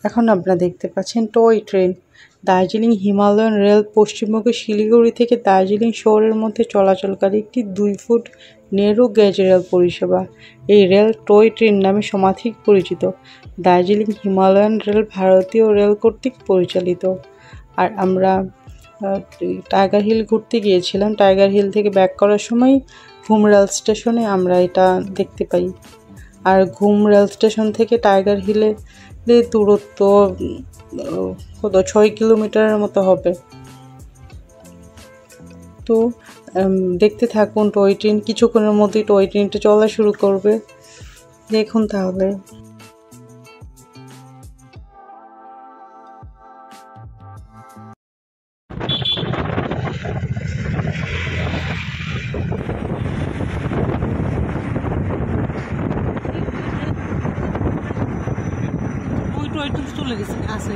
এখন আপনারা দেখতে পাচ্ছেন toy train. Darjeeling Himalayan rail পশ্চিমবঙ্গের শিলিগুড়ি থেকে দার্জিলিং শহরের মধ্যে চলাচলকারী একটি 2 ফুট নেরো গেজ রেল পরিষেবা। এই রেল টয় ট্রেন নামে সমাধিক পরিচিত। দার্জিলিং হিমালয়ান রেল ভারতীয় রেল কর্তৃক পরিচালিত। আর আমরা টাইগার হিল ঘুরতে গিয়েছিলাম। টাইগার হিল থেকে ব্যাক করার সময় ঘুম রেল স্টেশনে আমরা এটা দেখতে পাই। আর ঘুম রেল স্টেশন থেকে টাইগার হিলে দূরত্ব কত 6 কিলোমিটারের মতো হবে। তো দেখতে থাকুন টয় ট্রেন। কিছুক্ষণের মধ্যেই টয় ট্রেনটা চলা শুরু করবে। দেখুন তাহলে। চলে গেছে আছে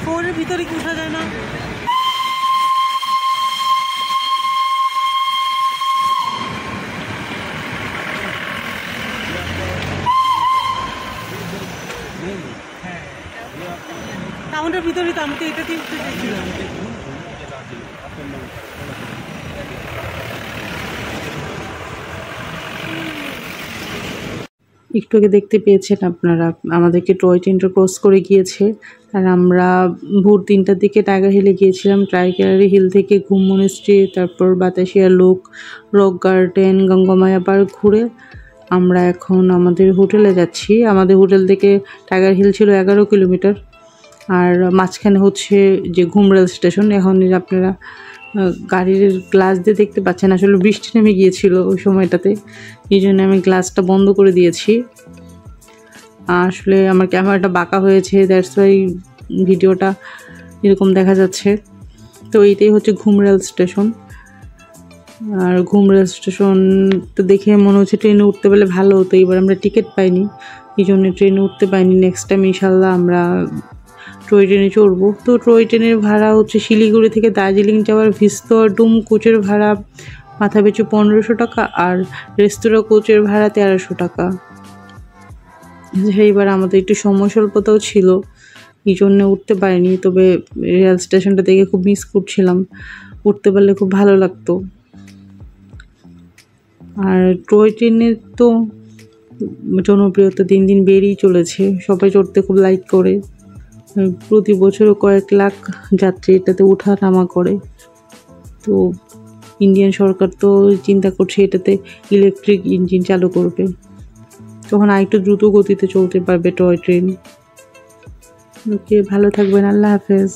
শহরের ভিতরে কি উঠা যায় না? টাউনের ভিতরে তো আমি তো এটা দিয়ে উঠতে চাইছিলাম। একটু আগে দেখতে পেয়েছেন আপনারা আমাদেরকে টয় ট্রেনটা ক্রস করে গিয়েছে। আর আমরা ভোর 3টার দিকে টাইগার হিলে গিয়েছিলাম। টাইগার হিল থেকে ঘুম মনিস্ট্রি, তারপর বাতাসিয়া লোক, রক গার্ডেন, গঙ্গামায়া পার্ক ঘুরে আমরা এখন আমাদের হোটেলে যাচ্ছি। আমাদের হোটেল থেকে টাইগার হিল ছিল 11 কিলোমিটার। আর মাঝখানে হচ্ছে যে ঘুম রেল স্টেশন। এখন আপনারা গাড়ির গ্লাস দিয়ে দেখতে পাচ্ছেন, আসলে বৃষ্টি নেমে গিয়েছিল ওই সময়টাতে, এই জন্য আমি গ্লাসটা বন্ধ করে দিয়েছি। আসলে আমার ক্যামেরাটা বাঁকা হয়েছে, দ্যাটস ওয়াই ভিডিওটা এরকম দেখা যাচ্ছে। তো এইটাই হচ্ছে ঘুম রেল স্টেশন। আর ঘুম রেল স্টেশন তো দেখে মনে হচ্ছে ট্রেনে উঠতে পারলে ভালো হতো। এবার আমরা টিকিট পাইনি, এই জন্য ট্রেনে উঠতে পাইনি। নেক্সট টাইম ইনশাল্লাহ আমরা টয় ট্রেনে চড়বো। তো টয় ট্রেনের ভাড়া হচ্ছে শিলিগুড়ি থেকে দার্জিলিং যাওয়ার ভিস্তর ডুম কোচের ভাড়া মাথা পিছু 1500 টাকা, আর রেস্তোরাঁ কোচের ভাড়া 1300 টাকা। এইবার আমাদের একটু সময় স্বল্পতাও ছিল, এই জন্য উঠতে পারিনি। তবে রেল স্টেশনটা দেখে খুব মিস করছিলাম, উঠতে পারলে খুব ভালো লাগতো। আর টয় ট্রেনের তো জনপ্রিয়তা দিন দিন বেড়েই চলেছে, সবাই চড়তে খুব লাইক করে। প্রতি বছরও কয়েক লাখ যাত্রী এটাতে ওঠা নামা করে। তো ইন্ডিয়ান সরকার তো চিন্তা করছে এটাতে ইলেকট্রিক ইঞ্জিন চালু করবে, তখন আরেকটু দ্রুত গতিতে চলতে পারবে টয় ট্রেন। ওকে, ভালো থাকবেন, আল্লাহ হাফেজ।